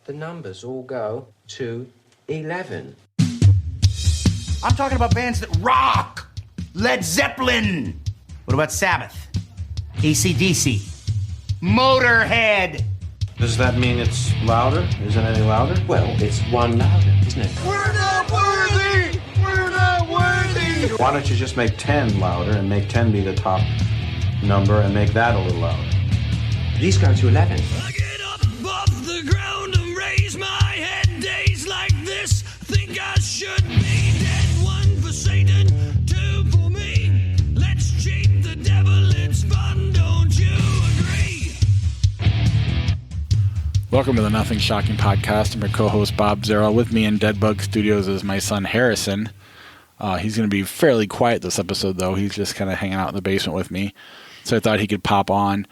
the numbers all go to 11. I'm talking about bands that rock. Led Zeppelin. What about Sabbath? AC/DC. Motorhead. Does that mean it's louder? Isn't it any louder? Well, it's one louder, isn't it? We're not worthy! We're not worthy! Why don't you just make 10 louder and make 10 be the top number and make that a little louder? These go to 11. I get up off the ground and raise my head. Days like this, think I should be dead. One for Satan, two for me. Let's cheat the devil, it's fun, don't you agree? Welcome to the Nothing Shocking Podcast. I'm your co-host Bob Zerl. With me in Deadbug Studios is my son Harrison. He's going to be fairly quiet this episode, though. He's just kind of hanging out in the basement with me. So I thought he could pop on.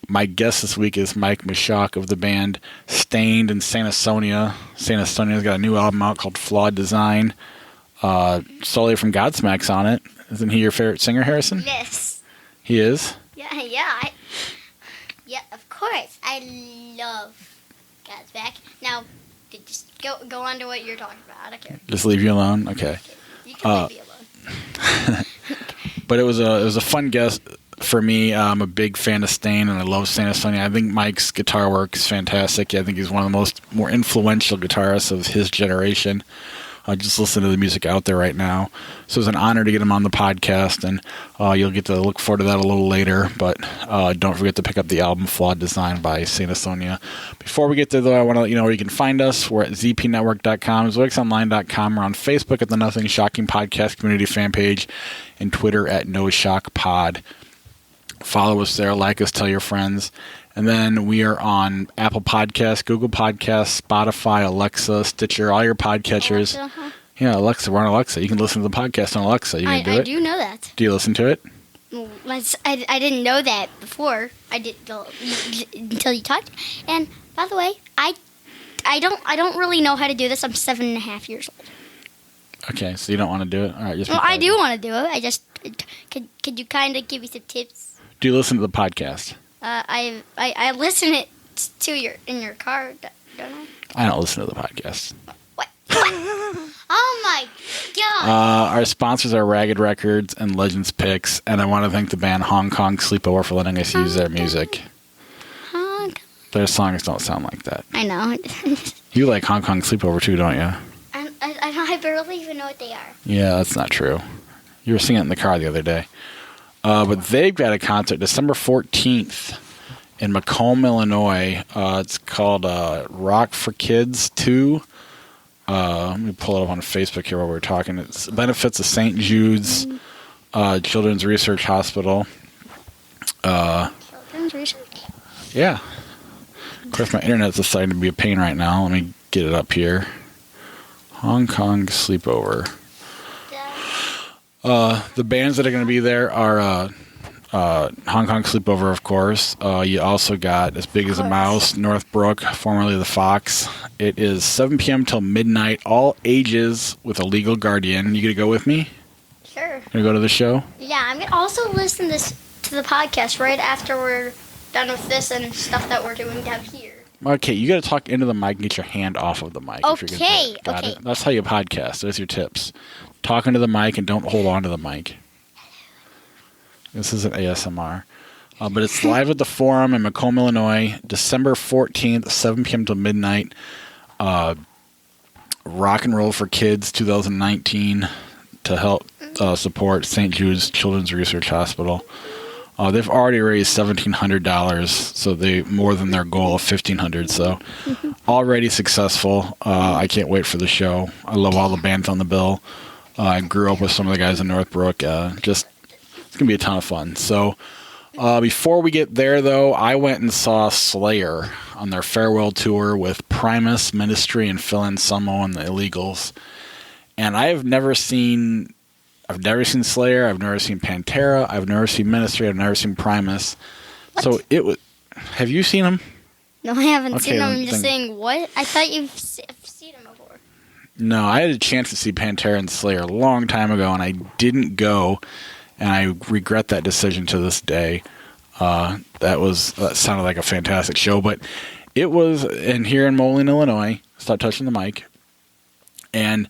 My guest this week is Mike Mushok of the band Stained and Saint Asonia. Saint Asonia's got a new album out called Flawed Design. Solely from Godsmack's on it. Isn't he your favorite singer, Harrison? Yes. He is? Yeah, of course. I love Godsmack. Now, just go on to what you're talking about. I don't care. Just leave you alone? Okay. You can leave me alone. But it was a fun guest for me. I'm a big fan of Stain, and I love Saint Asonia. I think Mike's guitar work is fantastic. I think he's one of the more influential guitarists of his generation. Just listen to the music out there right now. So it's an honor to get him on the podcast, and you'll get to look forward to that a little later. But don't forget to pick up the album Flawed Design by Saint Asonia. Before we get there, though, I want to let you know where you can find us. We're at zpnetwork.com, zoixonline.com. We're on Facebook at the Nothing Shocking Podcast community fan page, and Twitter at NoShockPod. Follow us there, like us, tell your friends. And then we are on Apple Podcasts, Google Podcasts, Spotify, Alexa, Stitcher, all your podcatchers. Alexa, huh? Yeah, Alexa. We're on Alexa. You can listen to the podcast on Alexa. You can do it? I do know that. Do you listen to it? Well, I didn't know that before. I did until you talked. And by the way, I don't really know how to do this. I'm 7.5 years old. Okay, so you don't want to do it? All right. Just Well, I do want to do it. I just could you kind of give me some tips? Do you listen to the podcast? I listen it in your car, don't I? I don't listen to the podcast. What? Oh my god! Our sponsors are Ragged Records and Legends Picks, and I want to thank the band Hong Kong Sleepover for letting us use their music. Their songs don't sound like that. I know. You like Hong Kong Sleepover too, don't you? I barely even know what they are. Yeah, that's not true. You were singing it in the car the other day. But they've got a concert December 14th in Macomb, Illinois. It's called Rock for Kids 2. Let me pull it up on Facebook here while we're talking. It benefits the St. Jude's Children's Research Hospital. Children's Research? Yeah. Of course, my internet's deciding to be a pain right now. Let me get it up here. Hong Kong Sleepover. The bands that are going to be there are Hong Kong Sleepover, of course. You also got As Big as a Mouse, Northbrook, formerly The Fox. It is 7 p.m. till midnight, all ages with a legal guardian. You going to go with me? Sure. Going to go to the show? Yeah, I'm going to also listen to the podcast right after we're done with this and stuff that we're doing down here. Okay, you got to talk into the mic and get your hand off of the mic. Okay, Got it? That's how you podcast. Those are your tips. Talk into the mic and don't hold on to the mic. This isn't ASMR. But it's live at the Forum in Macomb, Illinois, December 14th, 7 p.m. till midnight. Rock and Roll for Kids 2019 to help support St. Jude's Children's Research Hospital. They've already raised $1,700, so they more than their goal of $1,500. So already successful. I can't wait for the show. I love all the bands on the bill. I grew up with some of the guys in Northbrook. It's gonna be a ton of fun. So before we get there, though, I went and saw Slayer on their farewell tour with Primus, Ministry, and Phil Anselmo and the Illegals. And I've never seen Slayer. I've never seen Pantera. I've never seen Ministry. I've never seen Primus. What? So it was. Have you seen them? No, I haven't seen them. I'm just saying, what? I thought you've seen them before. No, I had a chance to see Pantera and Slayer a long time ago, and I didn't go, and I regret that decision to this day. That sounded like a fantastic show, but It was here in Moline, Illinois. Stop touching the mic. And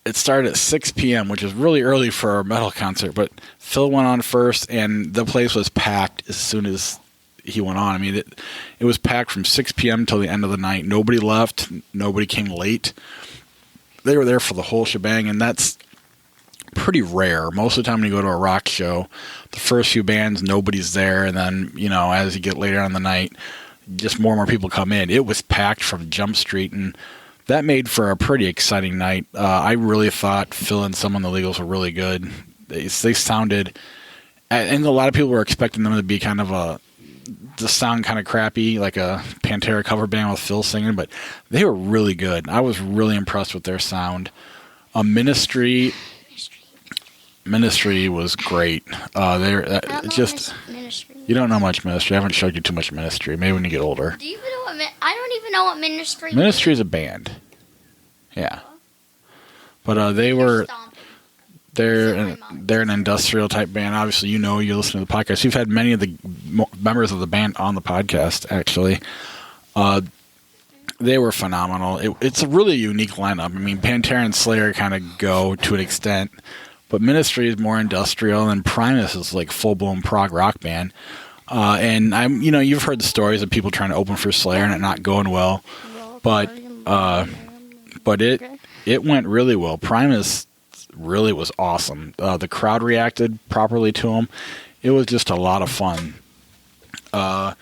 it started at 6 p.m., which is really early for a metal concert. But Phil went on first, and the place was packed as soon as he went on. I mean, it was packed from 6 p.m. till the end of the night. Nobody left. Nobody came late. They were there for the whole shebang, and that's pretty rare. Most of the time when you go to a rock show, the first few bands, nobody's there, and then, as you get later on in the night, just more and more people come in. It was packed from Jump Street, and that made for a pretty exciting night. I really thought Phil and some of the Legals were really good. They sounded, and a lot of people were expecting them to be kind of the sound kind of crappy, like a Pantera cover band with Phil singing, but they were really good. I was really impressed with their sound. Ministry was great. Ministry. You don't know much Ministry. I haven't showed you too much Ministry. Maybe when you get older. Do you even know what? I don't even know what Ministry is. Ministry is a band. Yeah, but they're an industrial type band. Obviously, you listen to the podcast. You've had many of the members of the band on the podcast. Actually, they were phenomenal. It's a really unique lineup. I mean, Pantera and Slayer kind of go to an extent, but Ministry is more industrial, and Primus is like full blown prog rock band. And you've heard the stories of people trying to open for Slayer and it not going well, but it went really well. Primus really was awesome. The crowd reacted properly to him. It was just a lot of fun. And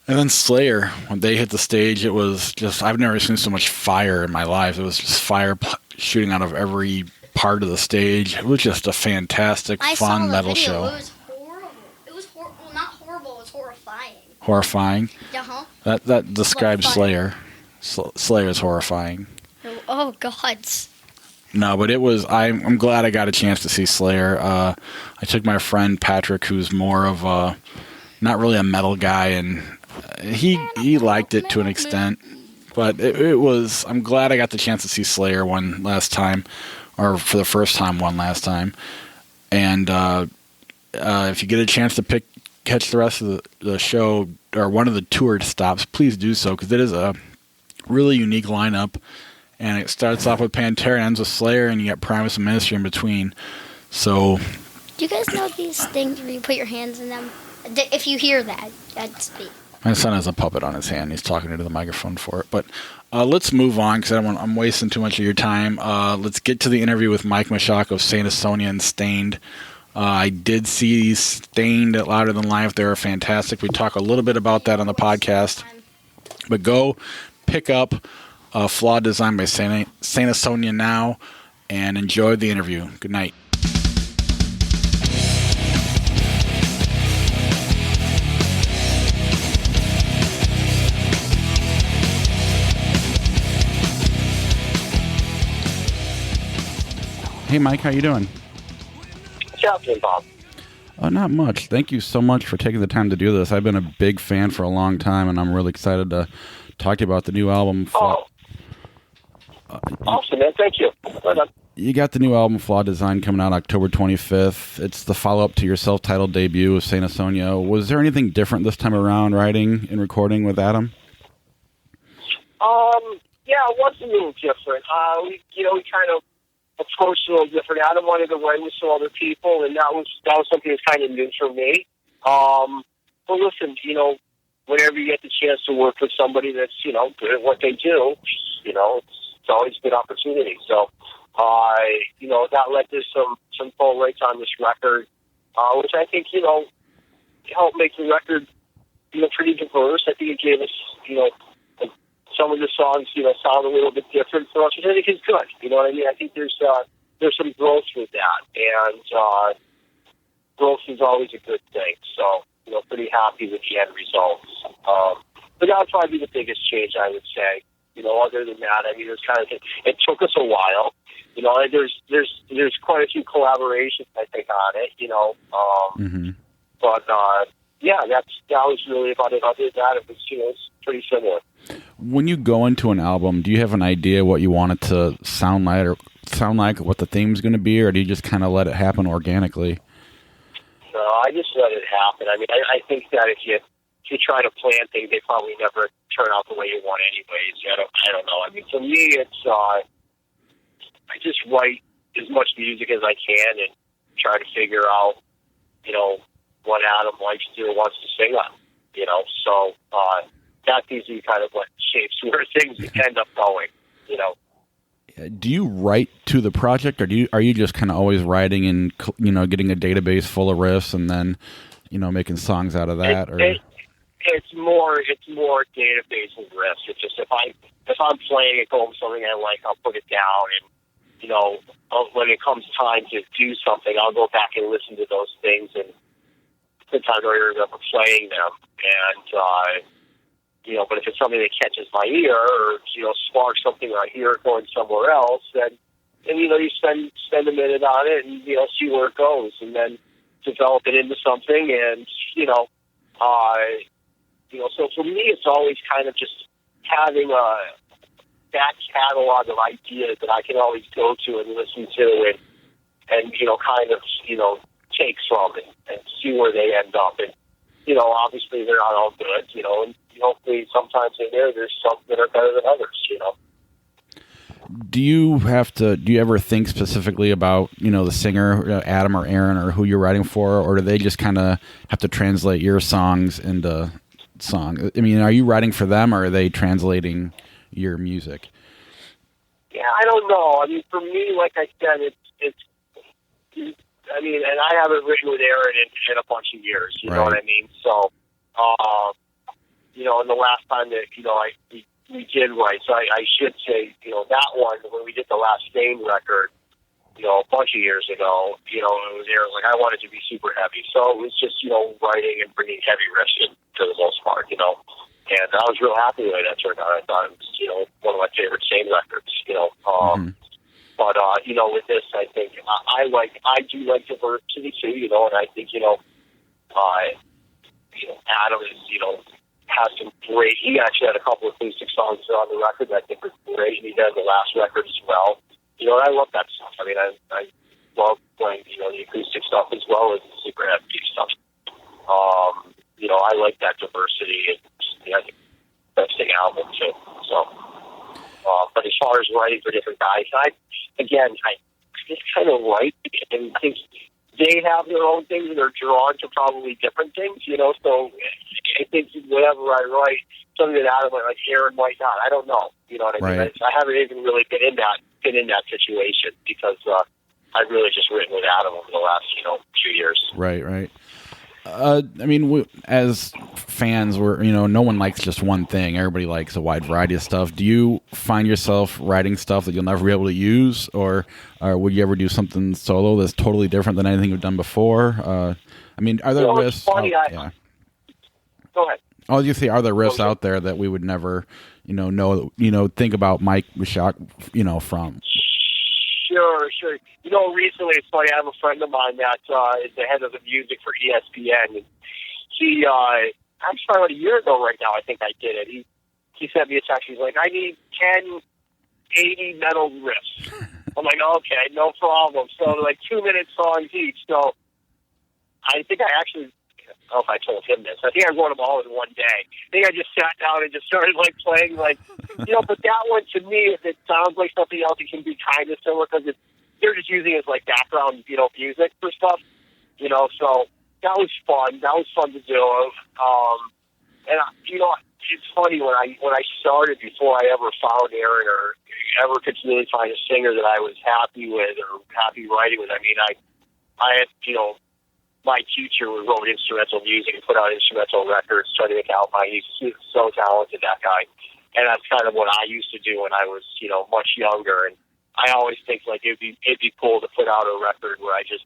then Slayer, when they hit the stage, it was just, I've never seen so much fire in my life. It was just fire shooting out of every part of the stage. It was just a fantastic, fun metal show. It was horrible. It was not horrible. It was horrifying. Horrifying? Uh-huh. That describes Slayer. Slayer is horrifying. Oh, God. No, but it was. I'm glad I got a chance to see Slayer. I took my friend Patrick, who's more of not really a metal guy, and he liked it to an extent. But it was. I'm glad I got the chance to see Slayer one last time, or for the first time one last time. And if you get a chance to catch the rest of the show or one of the toured stops, please do so, because it is a really unique lineup. And it starts off with Pantera and ends with Slayer, and you got Primus and Ministry in between. So, do you guys know these things where you put your hands in them? If you hear that, I'd speak. My son has a puppet on his hand. He's talking into the microphone for it. But let's move on, because I'm wasting too much of your time. Let's get to the interview with Mike Mushok of Saint Asonia and Stained. I did see Stained at Louder Than Life. They were fantastic. We talk a little bit about that on the podcast. But go pick up Flawed Design by Saint Asonia now, and enjoy the interview. Good night. Hey, Mike, how you doing? What's happening, Bob? Not much. Thank you so much for taking the time to do this. I've been a big fan for a long time, and I'm really excited to talk to you about the new album. Awesome, man. Thank you. You got the new album, Flawed Design, coming out October 25th. It's the follow-up to your self-titled debut of Saint Asonia. Was there anything different this time around writing and recording with Adam? Yeah, it was a little different. We kind of approached it a little different. Adam wanted to write with some other people, and that was something that's kind of new for me. But listen, whenever you get the chance to work with somebody that's, good at what they do, it's always a good opportunity. So, that led to some full rates on this record, which I think, helped make the record, pretty diverse. I think it gave us, some of the songs, sound a little bit different for us, which I think is good. You know what I mean? I think there's some growth with that, and growth is always a good thing. So, pretty happy with the end results. But that would probably be the biggest change, I would say. Other than that, I mean, it took us a while. There's quite a few collaborations, I think, on it. But that was really about it. Other than that, it was it's pretty similar. When you go into an album, do you have an idea what you want it to sound like, what the theme's going to be, or do you just kind of let it happen organically? No, I just let it happen. I mean, I think that if you try to plan things, they probably never turn out the way you want anyways. I don't know. I mean, for me, it's I just write as much music as I can and try to figure out, what Adam likes to do and wants to sing on, So that's usually kind of what shapes where things end up going, Do you write to the project, or are you just kind of always writing and getting a database full of riffs and then making songs out of that? It's more database and riffs. It's just if I'm playing it, going with something I like, I'll put it down, and when it comes time to do something, I'll go back and listen to those things, and sometimes I remember playing them, and but if it's something that catches my ear or sparks something I hear it going somewhere else, then you spend a minute on it and see where it goes, and then develop it into something, and so for me, it's always kind of just having a back catalog of ideas that I can always go to and listen to, and kind of take from it and see where they end up. And obviously they're not all good, and hopefully sometimes there's some that are better than others. Do you ever think specifically about the singer, Adam or Aaron, or who you're writing for, or do they just kind of have to translate your songs into song? I mean, are you writing for them, or are they translating your music? Yeah, I don't know. I mean, for me, like I said, it's. I mean, and I haven't written with Aaron in a bunch of years. You know what I mean? So, and the last time that we did write, so I should say, that one when we did the last Stain record, a bunch of years ago, it was Aaron. Like, I wanted to be super heavy, so it was just writing and bringing heavy riffs in for the most part, and I was real happy with that turned out. I thought it was one of my favorite Stain records, But with this, I think I do like diversity too, and I think Adam is has some great. He actually had a couple of acoustic songs on the record that I think are great, and he did the last record as well. And I love that stuff. I mean, I love playing the acoustic stuff as well as the super heavy stuff. I like that diversity, and I think that's the album too. So. But as far as writing for different guys, I just kind of write, and I think they have their own things, and they're drawn to probably different things, So I think whatever I write, something that Adam like Aaron might not. I don't know, you know what I mean? Right. I haven't even really been in that situation because I've really just written with Adam over the last few years. Right. I mean, as fans, no one likes just one thing. Everybody likes a wide variety of stuff. Do you find yourself writing stuff that you'll never be able to use, or would you ever do something solo that's totally different than anything you've done before? I mean, are there risks? Funny, yeah. Go ahead. Oh, you say, are there risks out there that we would never, think about Mike Mushok, from? Sure. Recently, it's funny, I have a friend of mine that is the head of the music for ESPN. And he, actually about a year ago right now, I think I did it. He sent me a text. He's like, I need 10 80 metal riffs. I'm like, okay, no problem. So, 2-minute songs each. So, I think I actually, I don't know if I told him this. I think I wrote them all in one day. I think I just sat down and just started playing but that one to me, if it sounds like something else, it can be kind of similar because they're just using it as background, music for stuff, so that was fun. That was fun to do. And it's funny when I started, before I ever found Aaron or ever could really find a singer that I was happy with or happy writing with. I mean, I had, my teacher wrote instrumental music and put out instrumental records, trying to make albums. He's so talented, that guy. And that's kind of what I used to do when I was, much younger. And I always think it'd be cool to put out a record where I just,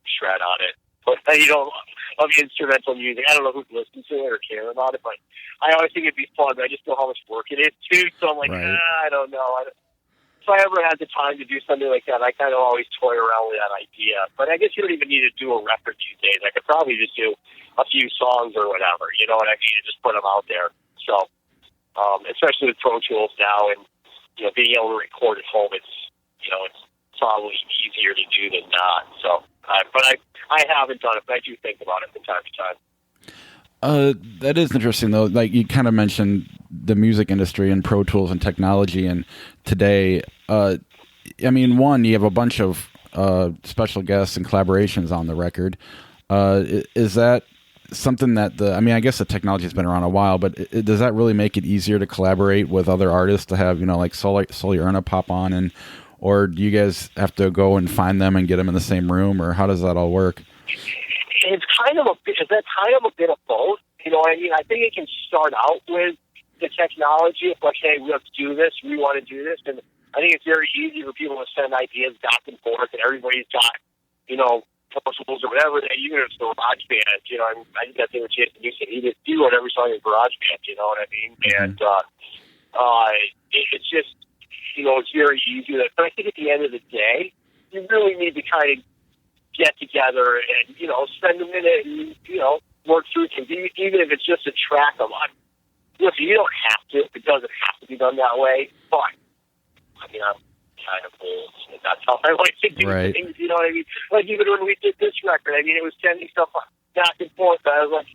shred on it. But, of instrumental music. I don't know who listens to it or care about it, but I always think it'd be fun. But I just know how much work it is, too. So I'm like, right. I don't know. If I ever had the time to do something like that, I kind of always toy around with that idea. But I guess you don't even need to do a record these days. I could probably just do a few songs or whatever, you know what I mean, and just put them out there. So, especially with Pro Tools now and, being able to record at home, it's probably easier to do than not. So, but I haven't done it, but I do think about it from time to time. That is interesting, though. Like you kind of mentioned the music industry and Pro Tools and technology, and today, I mean, one, you have a bunch of special guests and collaborations on the record. Is that something that I mean, I guess the technology has been around a while, but does that really make it easier to collaborate with other artists to have, like Sully Erna pop on, or do you guys have to go and find them and get them in the same room, or how does that all work? It's kind of a bit of both. I mean, I think it can start out with the technology of like, hey, we have to do this, we want to do this, and I think it's very easy for people to send ideas back and forth, and everybody's got, Tools or whatever, even if it's the Garage Band, I think that's the Jason Newton. He just do on every song in Garage Band, you know what I mean? And it's just, it's very easy. But I think at the end of the day, you really need to kind of get together and, spend a minute and, work through things, even if it's just a track of it. Listen, you don't have to. It doesn't have to be done that way. But, I mean, I'm kind of old, and that's how I like to do things, you know what I mean? Like, even when we did this record, I mean, it was sending stuff back and forth. I was like,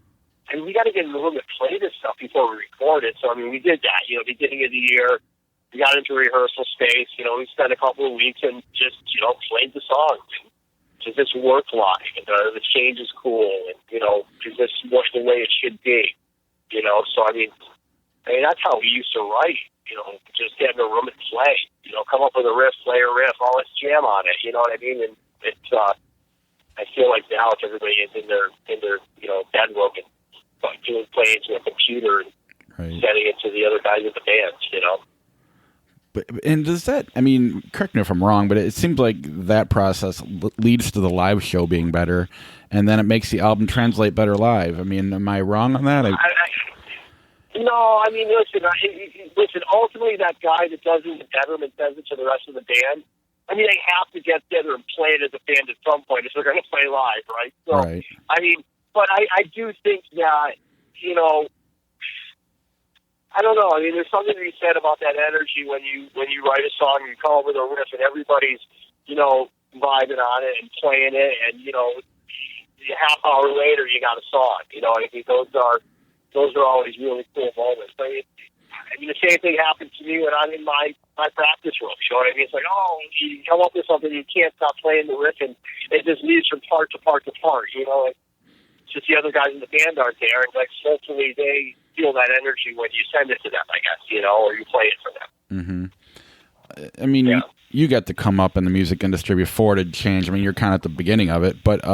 we got to get in the room and play this stuff before we record it. So, I mean, we did that, beginning of the year. We got into rehearsal space, we spent a couple of weeks and just, played the songs. Does this work live? And the change is cool. And, is this the way it should be? So, I mean, that's how we used to write. Just get in a room and play. Come up with a riff, play a riff, all let's jam on it. You know what I mean? And it's I feel like now it's everybody is in their bedroom and playing to a computer and sending it to the other guys at the band. And does that? I mean, correct me if I'm wrong, but it seems like that process leads to the live show being better, and then it makes the album translate better live. I mean, am I wrong on that? No, I mean, listen. Ultimately, that guy that does it in the bedroom and sends it to the rest of the band. I mean, they have to get together and play it as a band at some point if they're going to play live, right? So, I mean, but I do think that I don't know. I mean, there's something to be said about that energy when you write a song and you come up with a riff and everybody's vibing on it and playing it, and a half hour later you got a song. I mean, those are always really cool moments. But I mean, the same thing happens to me when I'm in my practice room. You know what I mean? It's like, you come up with something, you can't stop playing the riff, and it just moves from part to part to part. It's just the other guys in the band aren't there, and like hopefully they feel that energy when you send it to them, I guess, or you play it for them. Mm-hmm. I mean, you got to come up in the music industry before it changed. I mean, you're kind of at the beginning of it, but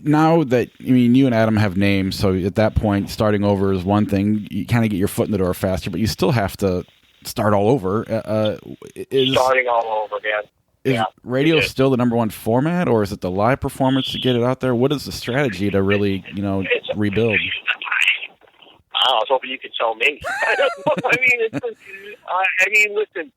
now that, I mean, you and Adam have names, so at that point, starting over is one thing. You kind of get your foot in the door faster, but you still have to start all over. Starting all over, man. Is radio still the number one format, or is it the live performance to get it out there? What is the strategy to really, rebuild? I was hoping you could tell me. Listen,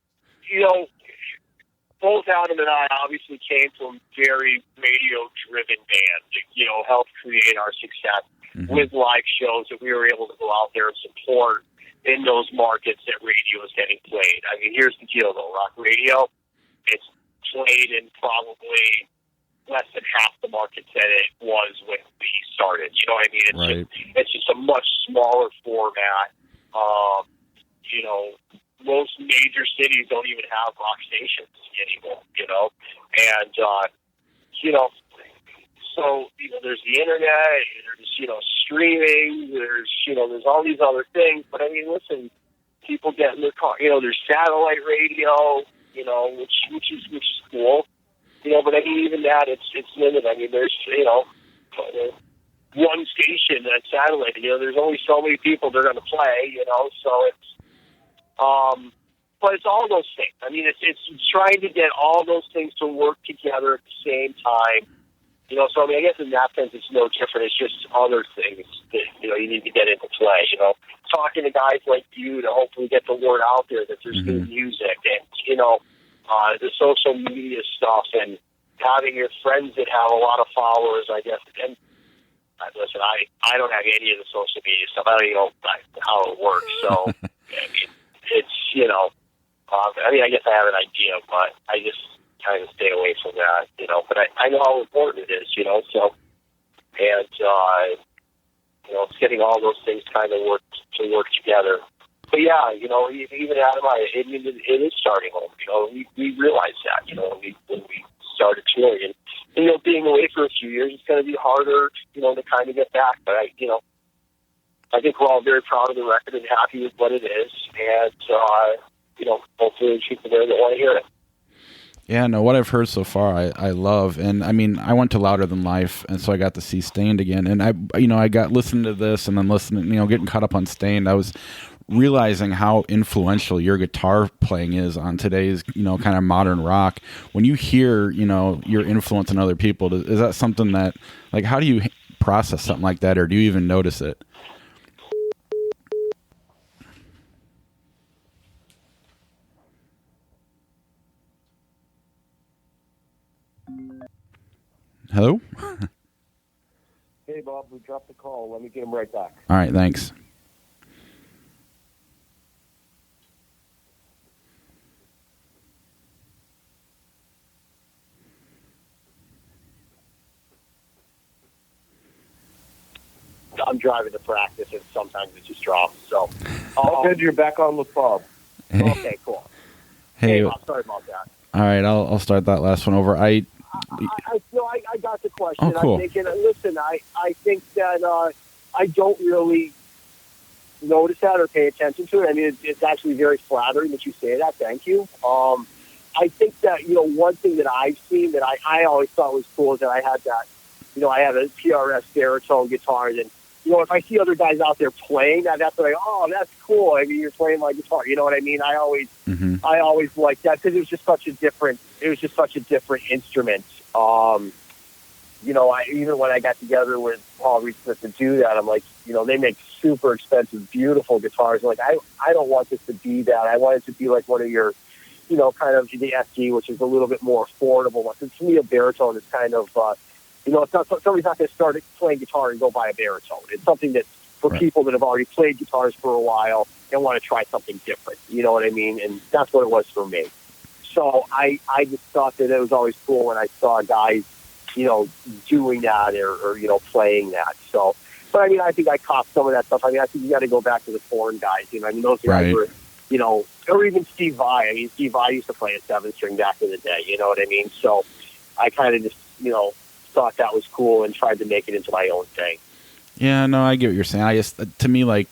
both Adam and I obviously came from very radio-driven bands, that, helped create our success with live shows that we were able to go out there and support in those markets that radio is getting played. I mean, here's the deal, though. Rock radio, it's played in probably less than half the markets that it was when we started. You know what I mean? It's just a much smaller format. Most major cities don't even have rock stations anymore, and, so, there's the internet, there's, streaming, there's all these other things, but I mean, listen, people get in their car, there's satellite radio, which is cool, but I mean, even that, it's limited. I mean, there's, one station that's satellite, there's only so many people they're going to play, so it's, but it's all those things. I mean, it's trying to get all those things to work together at the same time. So I mean, I guess in that sense, it's no different. It's just other things that, you need to get into play. Talking to guys like you to hopefully get the word out there that there's new music and, the social media stuff and having your friends that have a lot of followers, I guess. And listen, I don't have any of the social media stuff. I don't even know how it works. So, I mean, it's, I guess I have an idea, but I just kind of stay away from that, but I know how important it is, so, and, it's getting all those things kind of work together. But yeah, even Adam, it is starting home. We realize that, when we started touring, and being away for a few years, it's going to be harder, to kind of get back. But I think we're all very proud of the record and happy with what it is, and hopefully there's people there that want to hear it. Yeah, no, what I've heard so far, I love, and I mean, I went to Louder Than Life, and so I got to see Stained again, and I got listening to this, and then listening, getting caught up on Stained, I was realizing how influential your guitar playing is on today's, kind of modern rock. When you hear, your influence on other people, is that something that, like, how do you process something like that, or do you even notice it? Hello? Hey, Bob, we dropped the call. Let me get him right back. All right, thanks. I'm driving to practice, and sometimes it just drops. So, good, you're back on with Bob. Hey. Okay, cool. Hey, Bob, sorry about that. All right, I'll start that last one over. I got the question. Oh, cool. I'm thinking, listen, I think that I don't really notice that or pay attention to it. I mean, it's actually very flattering that you say that. Thank you. I think that, one thing that I've seen that I always thought was cool is that I had that, I have a PRS baritone guitar, and if I see other guys out there playing that, that's like, oh, that's cool. I mean, you're playing my guitar. You know what I mean? I always liked that because it was just such a different instrument. Even when I got together with Paul Reed Smith to do that, I'm like, they make super expensive, beautiful guitars. Like, I don't want this to be that. I want it to be like one of your, kind of the SG, which is a little bit more affordable. Because to me, a baritone is kind of, it's not, somebody's not going to start playing guitar and go buy a baritone. It's something that for people that have already played guitars for a while and want to try something different. You know what I mean? And that's what it was for me. So I just thought that it was always cool when I saw guys, doing that or playing that. So, but I mean, I think I copped some of that stuff. I mean, I think you got to go back to the foreign guys. I mean, those guys were, or even Steve Vai. I mean, Steve Vai used to play a 7-string back in the day. You know what I mean? So I kind of just, thought that was cool and tried to make it into my own thing. Yeah, no, I get what you're saying. I just, to me, like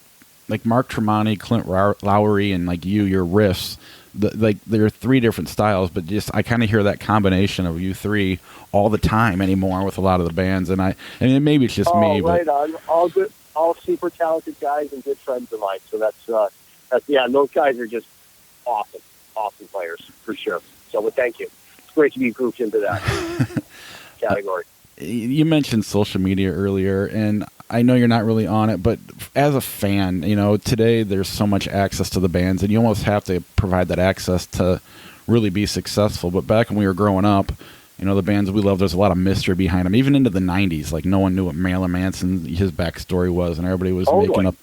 Mark Tremonti, Clint Lowry, and like your riffs, there are three different styles, but just I kind of hear that combination of you three all the time anymore with a lot of the bands, and maybe it's just me, right but on. All good, all super talented guys and good friends of mine. So that's yeah, and those guys are just awesome players for sure. So, but thank you. It's great to be grouped into that category. You mentioned social media earlier, and I know you're not really on it, but as a fan, today there's so much access to the bands, and you almost have to provide that access to really be successful. But back when we were growing up, the bands we loved, there's a lot of mystery behind them. Even into the 90s, like no one knew what Marilyn Manson, his backstory was, and everybody was making up.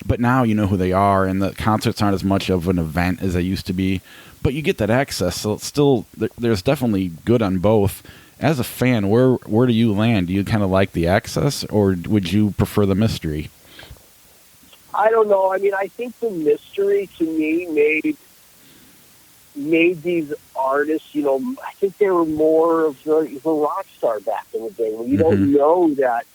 But now you know who they are, and the concerts aren't as much of an event as they used to be. But you get that access, so it's still, there's definitely good on both. As a fan, where do you land? Do you kind of like the access, or would you prefer the mystery? I don't know. I mean, I think the mystery to me made these artists, I think they were more of the rock star back in the day, when you don't know that,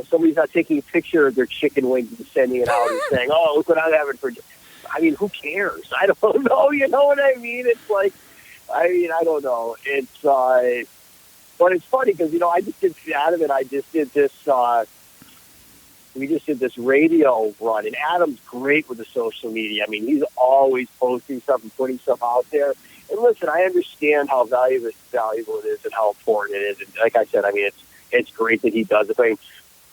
somebody's not taking a picture of their chicken wings and sending it out and saying, oh, look what I'm having for... I mean, who cares? I don't know. You know what I mean? It's like, I don't know. It's... But it's funny because, I just did Adam and I just did this, we just did this radio run, and Adam's great with the social media. I mean, he's always posting stuff and putting stuff out there. And listen, I understand how valuable it is and how important it is. And like I said, I mean, it's great that he does it. I mean,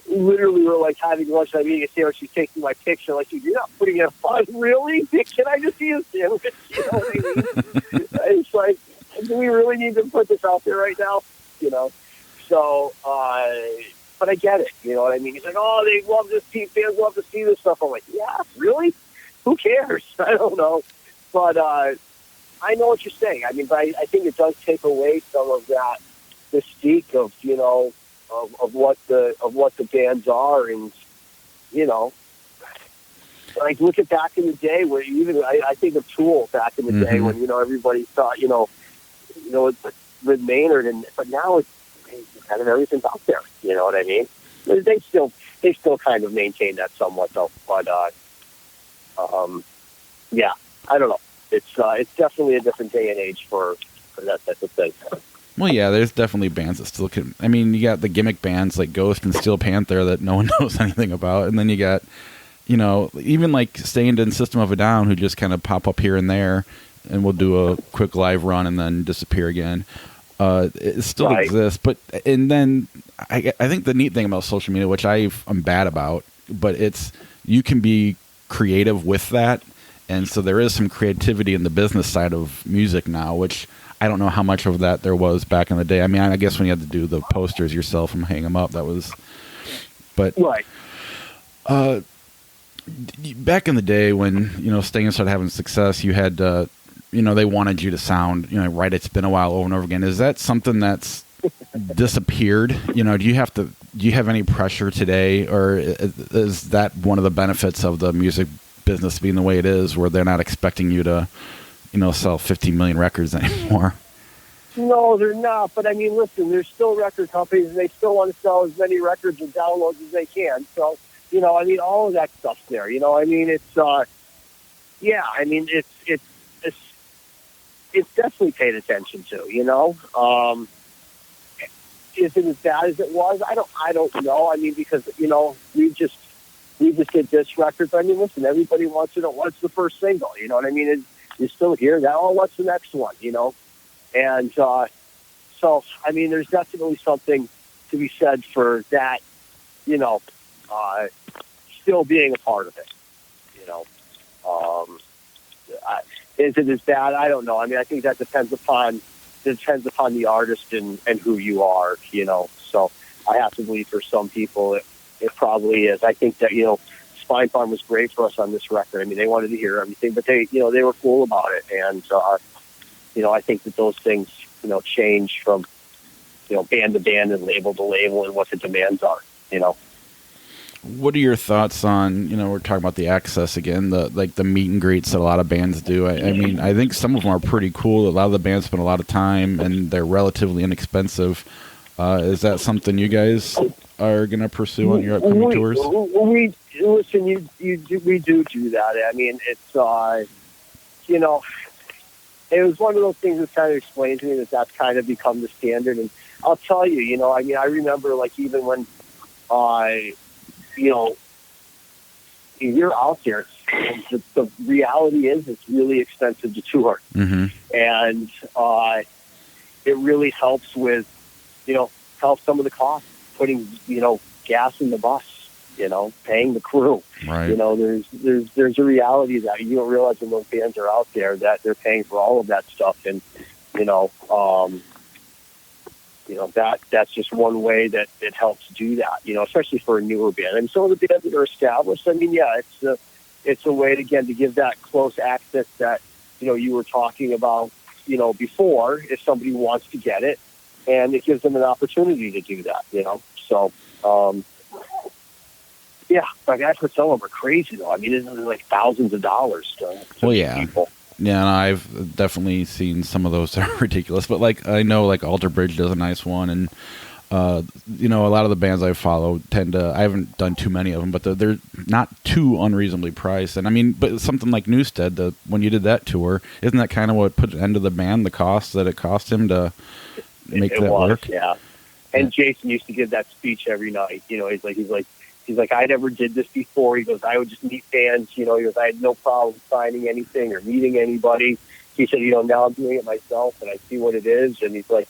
literally, we're like having lunch, and I'm eating a sandwich, she's taking my picture. Like, you're not putting it up on, really? Can I just see a sandwich? You know what I mean? It's like, do we really need to put this out there right now? So, but I get it, you know what I mean? He's like, oh, they love this, fans love to see this stuff. I'm like, yeah, really? Who cares? I don't know. But I know what you're saying. I mean, but I think it does take away some of that mystique of, of what the bands are, and like look at back in the day where I think of Tool back in the day when everybody thought with Maynard, but now it's kind of everything's out there. You know what I mean? They still kind of maintain that somewhat though, but yeah, I don't know. It's definitely a different day and age for that type of thing. Well, yeah, there's definitely bands that still can. I mean, you got the gimmick bands like Ghost and Steel Panther that no one knows anything about, and then you got, even like Stained and System of a Down, who just kind of pop up here and there, and will do a quick live run and then disappear again. It still exists, and then I think the neat thing about social media, which I'm bad about, but you can be creative with that, and so there is some creativity in the business side of music now, which I don't know how much of that there was back in the day. I mean, I guess when you had to do the posters yourself and hang them up, that was, but right. Back in the day when Sting started having success, you had they wanted you to sound right. It's been a while over and over again. Is that something that's disappeared? Do you have any pressure today, or is that one of the benefits of the music business being the way it is, where they're not expecting you to sell 15 million records anymore? No, they're not. But I mean, listen, there's still record companies, and they still want to sell as many records and downloads as they can. So, I mean, all of that stuff's there. I mean, it's it's definitely paid attention to. Is it as bad as it was? I don't know. I mean, because we just did this record. But I mean, listen, everybody wants to know what's the first single. You know what I mean? You're still here now. Oh, what's the next one? And so I mean, there's definitely something to be said for that. Still being a part of it. Is it as bad? I don't know. I mean, I think that depends upon the artist and who you are. So I have to believe for some people it probably is. I think that Spine Farm was great for us on this record. I mean, they wanted to hear everything, but they were cool about it. And, I think that those things, change from, band to band and label to label and what the demands are, What are your thoughts on, we're talking about the access again, the meet and greets that a lot of bands do. I mean, I think some of them are pretty cool. A lot of the bands spend a lot of time and they're relatively inexpensive. Is that something you guys are going to pursue on your upcoming tours? We do that. I mean, it's, it was one of those things that kind of explained to me that's kind of become the standard. And I'll tell you, I mean, I remember like even when you're out there, the reality is it's really expensive to tour. Mm-hmm. And it really helps with, help some of the costs, putting, gas in the bus, paying the crew. Right. There's a reality that you don't realize when those bands are out there that they're paying for all of that stuff. And, that's just one way that it helps do that, especially for a newer band. I mean, some of the bands that are established, I mean, yeah, it's a way to give that close access that, you were talking about, before, if somebody wants to get it, and it gives them an opportunity to do that, So, yeah, like I've heard some of them are crazy though. I mean, it's like thousands of dollars to people. Yeah, and I've definitely seen some of those that are ridiculous. But like I know, like Alter Bridge does a nice one, and a lot of the bands I follow tend to. I haven't done too many of them, but they're not too unreasonably priced. And I mean, but something like Newstead, when you did that tour, isn't that kind of what put an end to the band? The cost that it cost him to make that work. Yeah. And Jason used to give that speech every night. He's like, I never did this before. He goes, I would just meet fans. He goes, I had no problem signing anything or meeting anybody. He said, now I'm doing it myself and I see what it is. And he's like,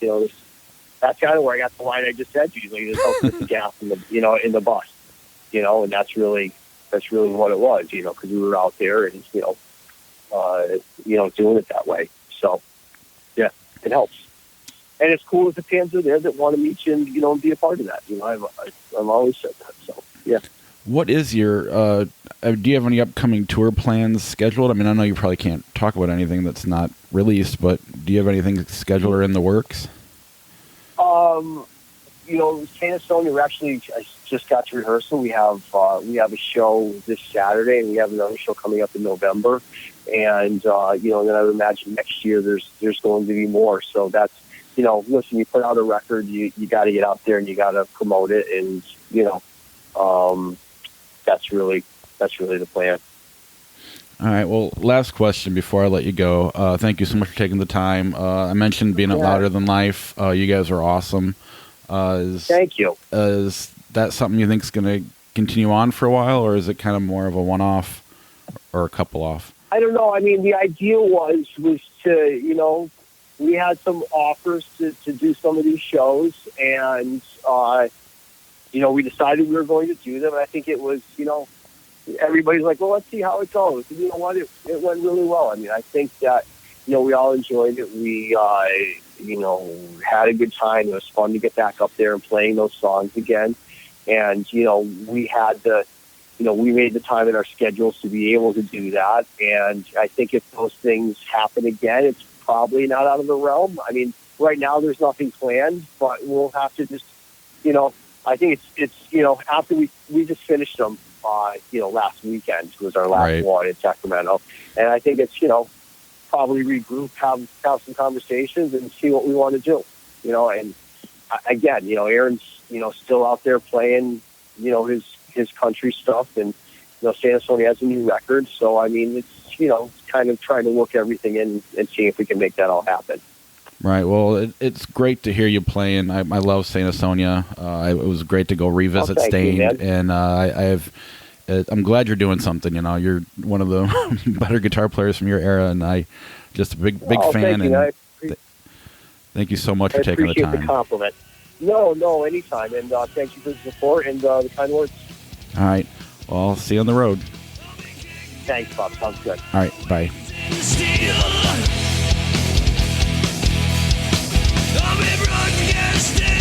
that's kind of where I got the line I just said to you. Like, there's help with the gas in the, in the bus, and that's really what it was, because we were out there and, doing it that way. So, yeah, it helps. And it's cool if the fans are there that want to meet you and, and be a part of that. I've always said that. So, yeah. What is your, do you have any upcoming tour plans scheduled? I mean, I know you probably can't talk about anything that's not released, but do you have anything scheduled or in the works? Saint Asonia, I just got to rehearsal. We have a show this Saturday, and we have another show coming up in November. And then I would imagine next year there's going to be more. So that's, listen, you put out a record, you got to get out there and you got to promote it, and that's really the plan. All right. Well, last question before I let you go. Thank you so much for taking the time. I mentioned being at Louder Than Life. You guys are awesome. Thank you. Is that something you think is going to continue on for a while, or is it kind of more of a one-off or a couple off? I don't know. I mean, the idea was to, we had some offers to do some of these shows, and, we decided we were going to do them. And I think it was, everybody's like, well, let's see how it goes. And you know what? It went really well. I mean, I think that, we all enjoyed it. We, had a good time. It was fun to get back up there and playing those songs again. And, we had we made the time in our schedules to be able to do that. And I think if those things happen again, it's probably not out of the realm. I mean, right now there's nothing planned, but we'll have to just, I think it's after we just finished them, last weekend was our last one in Sacramento. And I think it's, probably regroup, have some conversations and see what we want to do, and again, Aaron's, still out there playing, his country stuff, and Saint Asonia has a new record, so I mean it's kind of trying to look everything in and see if we can make that all happen. Right. Well, it's great to hear you playing. I love Saint Asonia. It was great to go revisit Stained, and I'm glad you're doing something. You're one of the better guitar players from your era, and I just a big fan. Thank you so much for taking the time. I appreciate the compliment. No, anytime, and thank you for the support and the kind words. All right. Well, I'll see you on the road. Thanks, Bob. Sounds good. All right. Bye. I'll be broadcasting.